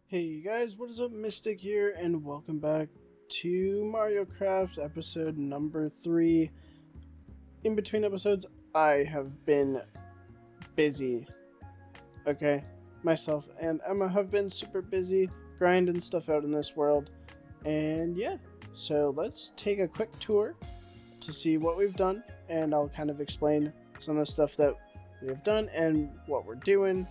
Hey guys, what is up? Mystic here, and welcome back to MarioCraft episode number 3. In between episodes, I have been busy, okay? Myself and Emma have been super busy grinding stuff out in this world, and yeah, so let's take a quick tour to see what we've done, and I'll kind of explain some of the stuff that we have done and what we're doing,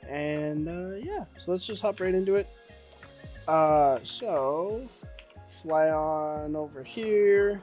and yeah, so let's just hop right into it. So fly on over here.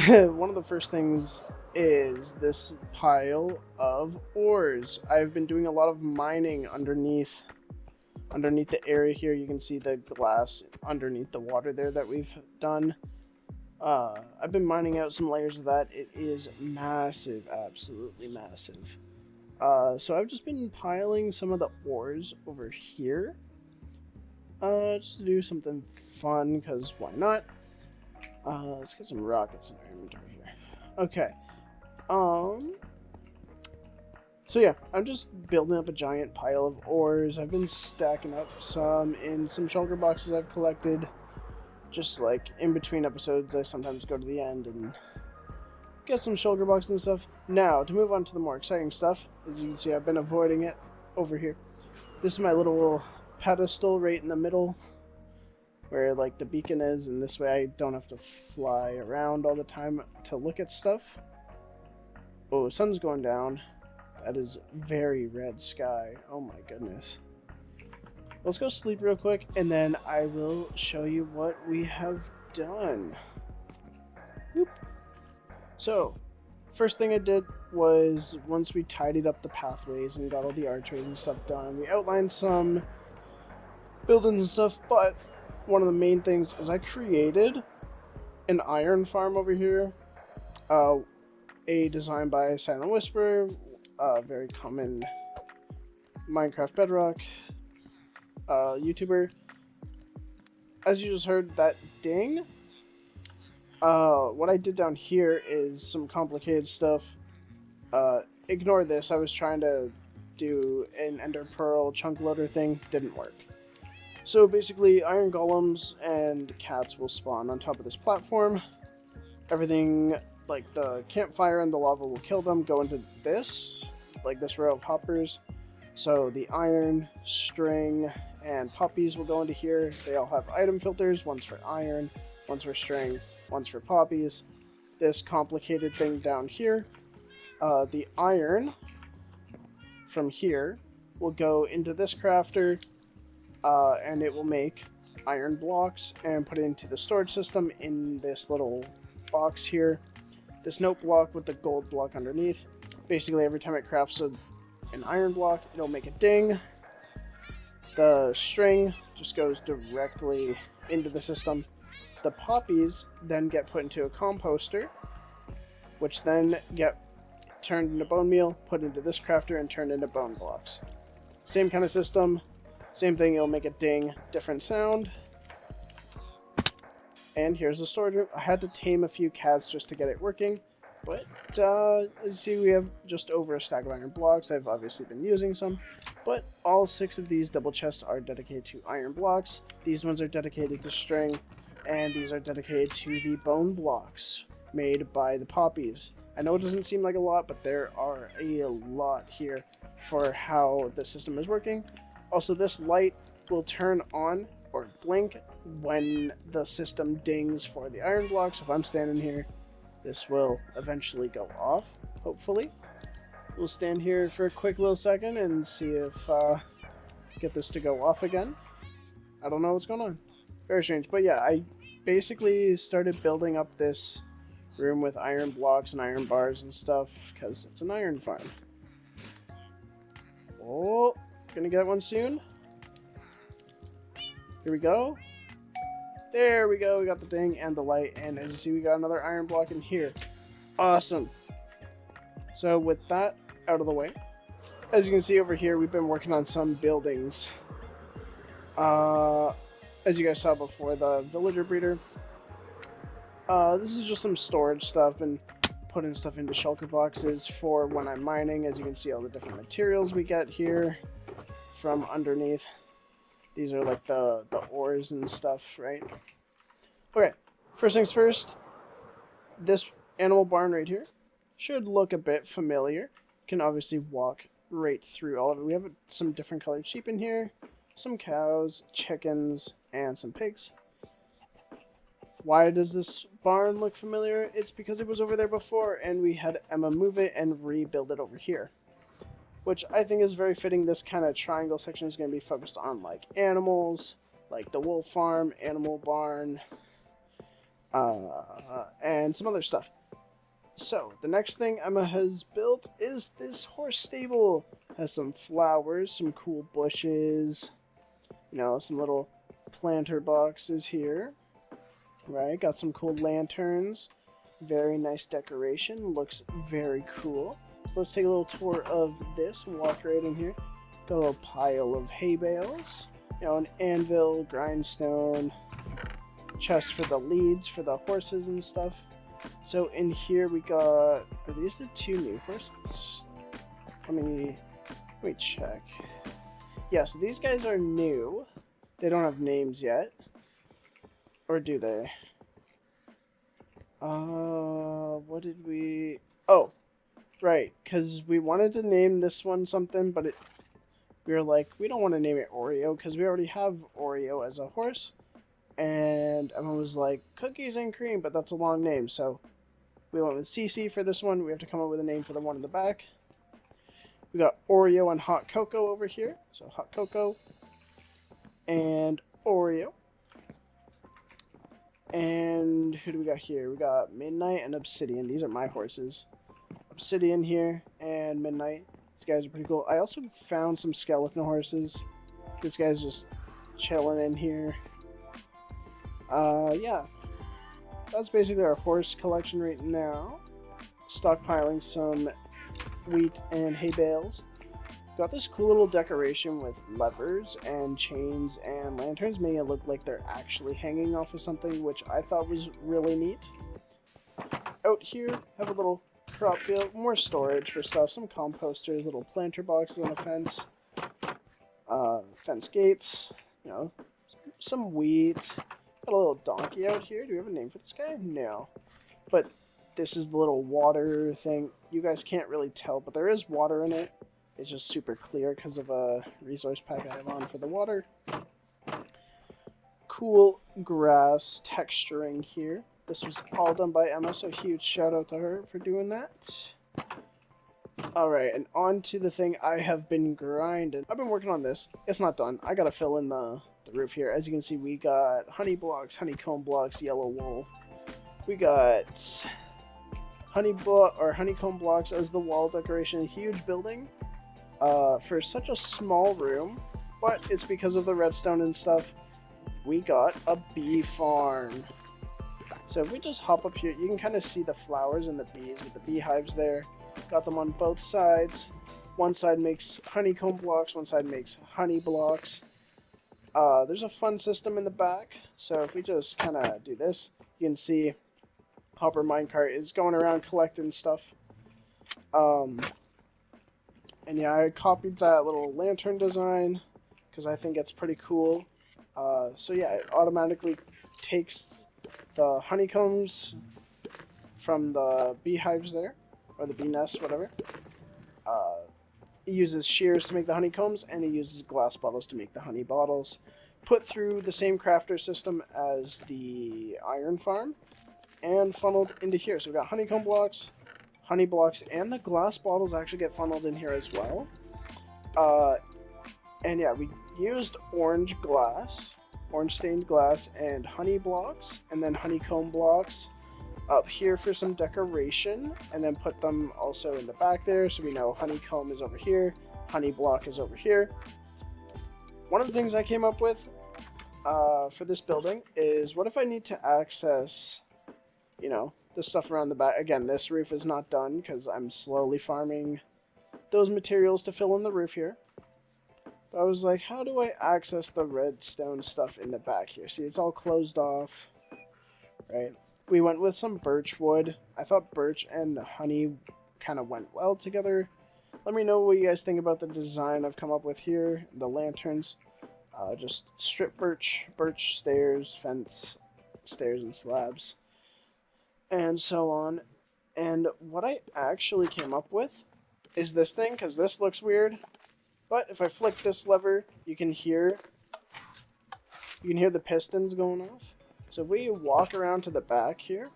One of the first things is this pile of ores. I've been doing a lot of mining underneath the area here. You can see the glass underneath the water there that we've done. I've been mining out some layers of that. It is massive, absolutely massive. So I've just been piling some of the ores over here. Just to do something fun, because why not? Let's get some rockets in our inventory here. Okay. So yeah, I'm just building up a giant pile of ores. I've been stacking up some in some shulker boxes I've collected. Just like in between episodes, I sometimes go to the end and get some shulker boxes and stuff. Now, to move on to the more exciting stuff, as you can see, I've been avoiding it over here. This is my little pedestal right in the middle where like the beacon is, and this way I don't have to fly around all the time to look at stuff. Oh, sun's going down. That is very red sky. Oh my goodness. Let's go sleep real quick, and then I will show you what we have done. Whoop. So, first thing I did was, once we tidied up the pathways and got all the archways and stuff done, we outlined some buildings and stuff, but one of the main things is I created an iron farm over here, a design by Silent Whisper, a very common Minecraft Bedrock YouTuber. As you just heard that ding, what I did down here is some complicated stuff. Ignore this, I was trying to do an ender pearl chunk loader thing, didn't work. So basically, iron golems and cats will spawn on top of this platform. Everything, like the campfire and the lava will kill them, go into this, like this row of hoppers. So the iron, string, and poppies will go into here. They all have item filters, one's for iron, one's for string, one's for poppies. This complicated thing down here, the iron from here will go into this crafter, and it will make iron blocks and put it into the storage system in this little box here. This note block with the gold block underneath. Basically, every time it crafts an iron block, it'll make a ding. The string just goes directly into the system. The poppies then get put into a composter, which then get turned into bone meal, put into this crafter, and turned into bone blocks. Same kind of system. Same thing, it'll make a ding, different sound. And here's the storage room. I had to tame a few cats just to get it working, but as you see, we have just over a stack of iron blocks. I've obviously been using some, but all 6 of these double chests are dedicated to iron blocks. These ones are dedicated to string, and these are dedicated to the bone blocks made by the poppies. I know it doesn't seem like a lot, but there are a lot here for how the system is working. Also, this light will turn on or blink when the system dings for the iron blocks. So if I'm standing here, this will eventually go off, hopefully. We'll stand here for a quick little second and see if get this to go off again. I don't know what's going on. Very strange. But yeah, I basically started building up this room with iron blocks and iron bars and stuff because it's an iron farm. Oh, gonna get one soon. Here we go. There we go. We got the ding and the light, and as you see, we got another iron block in here. Awesome. So with that out of the way, as you can see over here, we've been working on some buildings. As you guys saw before, the villager breeder. This is just some storage stuff and putting stuff into shulker boxes for when I'm mining. As you can see, all the different materials we get here from underneath. These are like the ores and stuff, right? Okay, first things first, this animal barn right here should look a bit familiar. You can obviously walk right through all of it. We have some different colored sheep in here, some cows, chickens, and some pigs. Why does this barn look familiar? It's because it was over there before and we had Emma move it and rebuild it over here. Which I think is very fitting. This kind of triangle section is going to be focused on like animals, like the wolf farm, animal barn, and some other stuff. So, the next thing Emma has built is this horse stable. Has some flowers, some cool bushes, you know, some little planter boxes here. Right, got some cool lanterns. Very nice decoration. Looks very cool. So let's take a little tour of this. Walk right in here. Got a little pile of hay bales. You know, an anvil, grindstone, chest for the leads for the horses and stuff. So in here we got, are these the 2 new horses? Let me check. Yeah, so these guys are new. They don't have names yet. Or do they? What did we... Oh, right, because we wanted to name this one something, but we were like, we don't want to name it Oreo, because we already have Oreo as a horse. And everyone was like, Cookies and Cream, but that's a long name, so we went with CC for this one. We have to come up with a name for the one in the back. We got Oreo and Hot Cocoa over here. So Hot Cocoa and Oreo. And who do we got here? We got Midnight and Obsidian. These are my horses. Obsidian here and Midnight. These guys are pretty cool. I also found some skeleton horses. This guy's just chilling in here. Yeah. That's basically our horse collection right now. Stockpiling some wheat and hay bales. Got this cool little decoration with levers and chains and lanterns, making it look like they're actually hanging off of something, which I thought was really neat. Out here, have a little crop field, more storage for stuff, some composters, little planter boxes on a fence, fence gates, you know, some wheat. Got a little donkey out here. Do we have a name for this guy? No. But this is the little water thing. You guys can't really tell, but there is water in it. It's just super clear because of a resource pack I have on for the water. Cool grass texturing here. This was all done by Emma, so huge shout out to her for doing that. Alright, and on to the thing I have been grinding. I've been working on this. It's not done. I gotta fill in the roof here. As you can see, we got honey blocks, honeycomb blocks, yellow wool. We got honeycomb blocks as the wall decoration. A huge building. For such a small room, but it's because of the redstone and stuff, we got a bee farm. So if we just hop up here, you can kind of see the flowers and the bees with the beehives there. Got them on both sides. One side makes honeycomb blocks, one side makes honey blocks. There's a fun system in the back, so if we just kind of do this, you can see Hopper Minecart is going around collecting stuff. And yeah, I copied that little lantern design because I think it's pretty cool. So yeah, it automatically takes the honeycombs from the beehives there, or the bee nests, whatever. It uses shears to make the honeycombs, and it uses glass bottles to make the honey bottles. Put through the same crafter system as the iron farm, and funneled into here. So we got honeycomb blocks, honey blocks, and the glass bottles actually get funneled in here as well. And yeah, we used orange stained glass, and honey blocks, and then honeycomb blocks up here for some decoration, and then put them also in the back there, so we know honeycomb is over here, honey block is over here. One of the things I came up with for this building is, what if I need to access, you know, the stuff around the back. Again, this roof is not done because I'm slowly farming those materials to fill in the roof here. But I was like, how do I access the redstone stuff in the back here? See, it's all closed off, right? We went with some birch wood. I thought birch and honey kind of went well together. Let me know what you guys think about the design I've come up with here, the lanterns. Just strip birch stairs, fence, stairs and slabs, and so on. And what I actually came up with is this thing, because this looks weird, but if I flick this lever, you can hear the pistons going off. So if we walk around to the back here,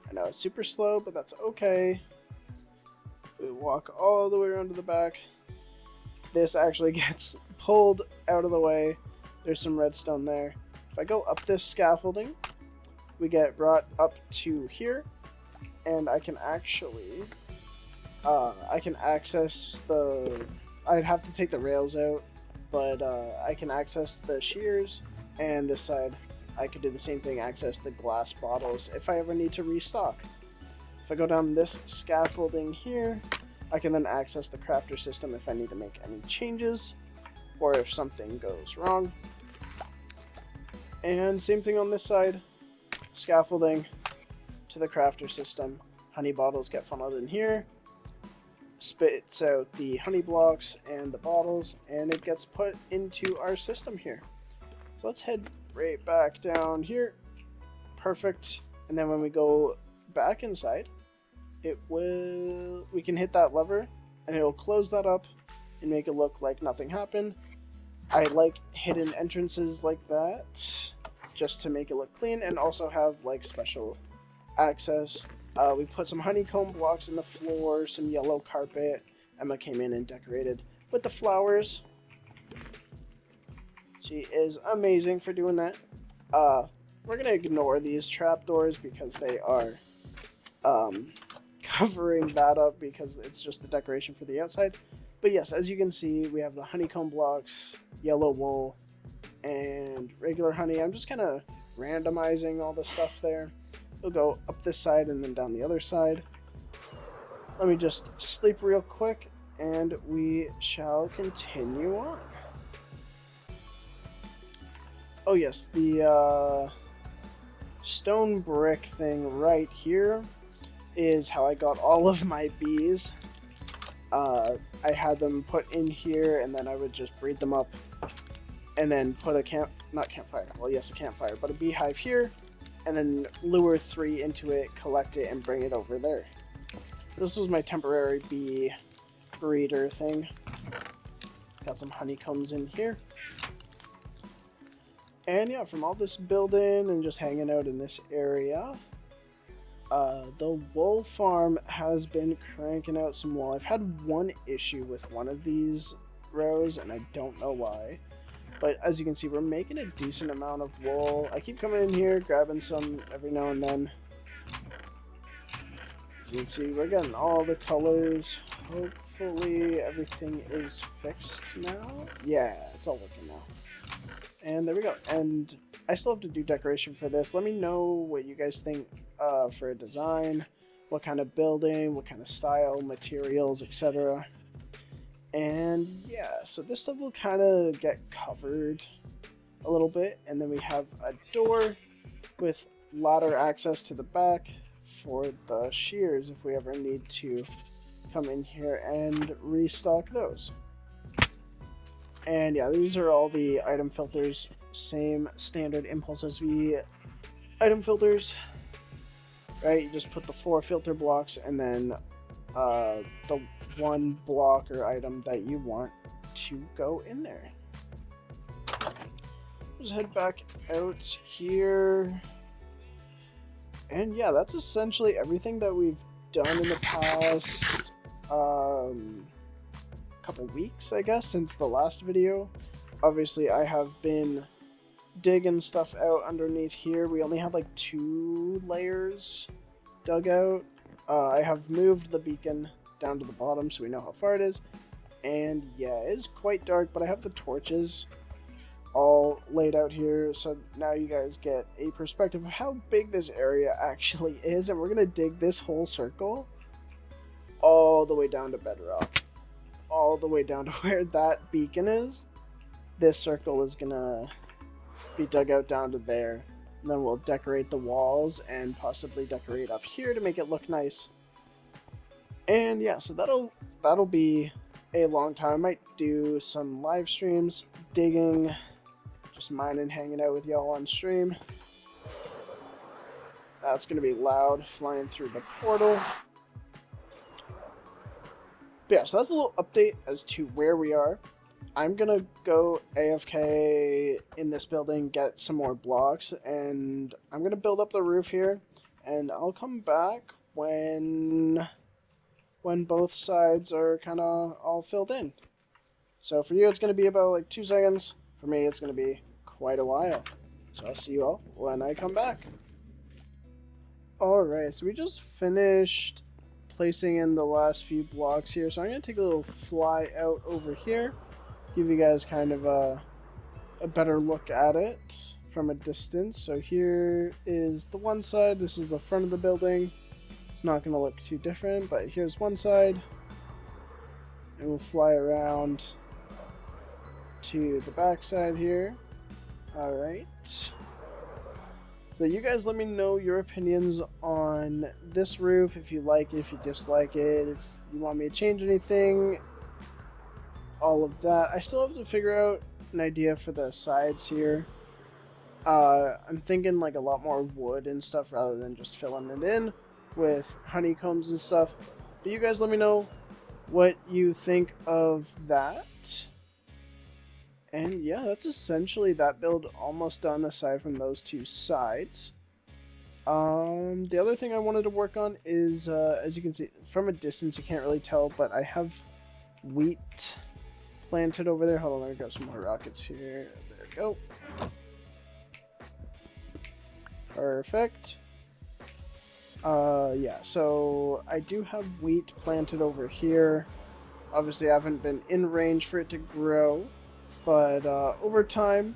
I know it's super slow, but that's okay. We walk all the way around to the back. This actually gets pulled out of the way. There's some redstone there. If I go up this scaffolding, we get brought up to here, and I can actually, access the, I'd have to take the rails out, but I can access the shears, and this side, I could do the same thing, access the glass bottles if I ever need to restock. If I go down this scaffolding here, I can then access the crafter system if I need to make any changes, or if something goes wrong. And same thing on this side, scaffolding to the crafter system. Honey bottles get funneled in here, spits out the honey blocks and the bottles, and it gets put into our system here. So let's head right back down here. Perfect. And then when we go back inside, we can hit that lever and it will close that up and make it look like nothing happened. I like hidden entrances like that just to make it look clean, and also have like special access. We put some honeycomb blocks in the floor, some yellow carpet. Emma came in and decorated with the flowers. She is amazing for doing that. We're gonna ignore these trapdoors because they are covering that up because it's just the decoration for the outside. But yes, as you can see, we have the honeycomb blocks, yellow wool, and regular honey. I'm just kind of randomizing all the stuff there. We'll go up this side and then down the other side. Let me just sleep real quick and we shall continue on. Oh yes, the stone brick thing right here is how I got all of my bees. I had them put in here, and then I would just breed them up, and then put a a campfire, but a beehive here, and then lure 3 into it, collect it, and bring it over there. This was my temporary bee breeder thing. Got some honeycombs in here. And yeah, from all this building and just hanging out in this area, the wool farm has been cranking out some wool. I've had one issue with one of these rows, and I don't know why. But as you can see, we're making a decent amount of wool. I keep coming in here, grabbing some every now and then. You can see we're getting all the colors. Hopefully everything is fixed now. Yeah, it's all working now. And there we go. And I still have to do decoration for this. Let me know what you guys think for a design, what kind of building, what kind of style, materials, etc. And yeah, so this stuff will kind of get covered a little bit, and then we have a door with ladder access to the back for the shears if we ever need to come in here and restock those. And yeah, these are all the item filters, same standard Impulse SV item filters, right? You just put the 4 filter blocks and then the 1 block or item that you want to go in there. Just head back out here. And yeah, that's essentially everything that we've done in the past couple weeks, I guess, since the last video. Obviously, I have been digging stuff out underneath here. We only had like 2 layers dug out. I have moved the beacon down to the bottom so we know how far it is. And yeah, it is quite dark, but I have the torches all laid out here, so now you guys get a perspective of how big this area actually is. And we're gonna dig this whole circle all the way down to bedrock, all the way down to where that beacon is. This circle is gonna be dug out down to there, and then we'll decorate the walls and possibly decorate up here to make it look nice. And yeah, so that'll be a long time. I might do some live streams, digging, just mining, hanging out with y'all on stream. That's going to be loud, flying through the portal. But yeah, so that's a little update as to where we are. I'm going to go AFK in this building, get some more blocks, and I'm going to build up the roof here, and I'll come back when both sides are kind of all filled in. So for you, it's going to be about like 2 seconds. For me, it's going to be quite a while. So I'll see you all when I come back. Alright, so we just finished placing in the last few blocks here. So I'm going to take a little fly out over here. Give you guys kind of a better look at it from a distance. So here is the one side. This is the front of the building. It's not going to look too different, but here's one side. And we'll fly around to the back side here. Alright. So you guys let me know your opinions on this roof, if you like it, if you dislike it, if you want me to change anything, all of that. I still have to figure out an idea for the sides here. I'm thinking like a lot more wood and stuff rather than just filling it in with honeycombs and stuff. But you guys let me know what you think of that. And yeah, that's essentially that build almost done aside from those two sides. The other thing I wanted to work on is, as you can see, from a distance you can't really tell, but I have wheat planted over there. Hold on, let me grab some more rockets here. There we go. Perfect. Yeah, so I do have wheat planted over here. Obviously I haven't been in range for it to grow, but over time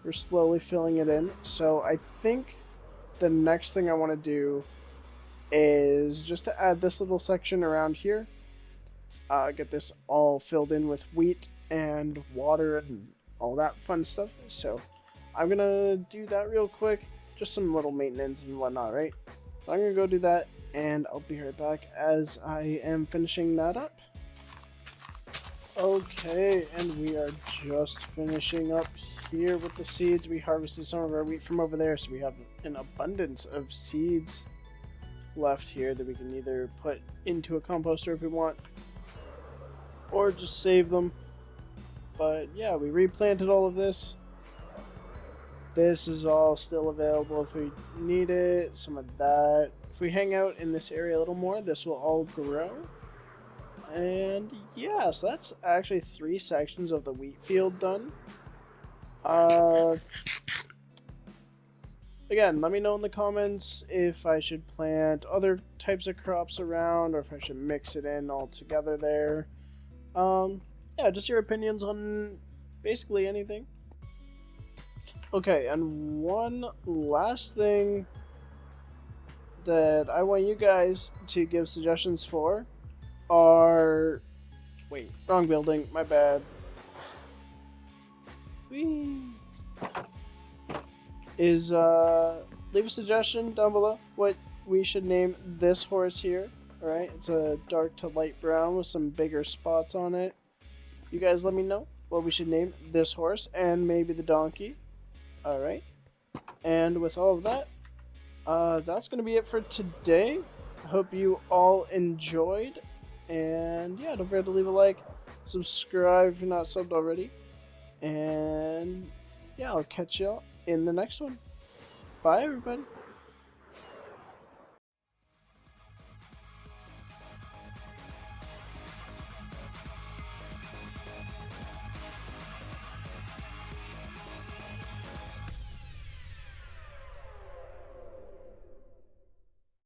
we're slowly filling it in. So I think the next thing I want to do is just to add this little section around here. Get this all filled in with wheat and water and all that fun stuff. So I'm gonna do that real quick, just some little maintenance and whatnot, right? So I'm gonna go do that, and I'll be right back as I am finishing that up. Okay, and we are just finishing up here with the seeds. We harvested some of our wheat from over there, so we have an abundance of seeds left here that we can either put into a composter if we want, or just save them. But yeah, we replanted all of this. This is all still available if we need it, some of that. If we hang out in this area a little more, this will all grow. And yeah, so that's actually 3 sections of the wheat field done. Again, let me know in the comments if I should plant other types of crops around, or if I should mix it in all together there. Yeah, just your opinions on basically anything. Okay, and one last thing that I want you guys to give suggestions for are... Wait, wrong building, my bad. Whee! Is, leave a suggestion down below what we should name this horse here. Alright, it's a dark to light brown with some bigger spots on it. You guys let me know what we should name this horse, and maybe the donkey. Alright, and with all of that, that's going to be it for today. I hope you all enjoyed, and yeah, don't forget to leave a like, subscribe if you're not subbed already, and yeah, I'll catch y'all in the next one. Bye everybody.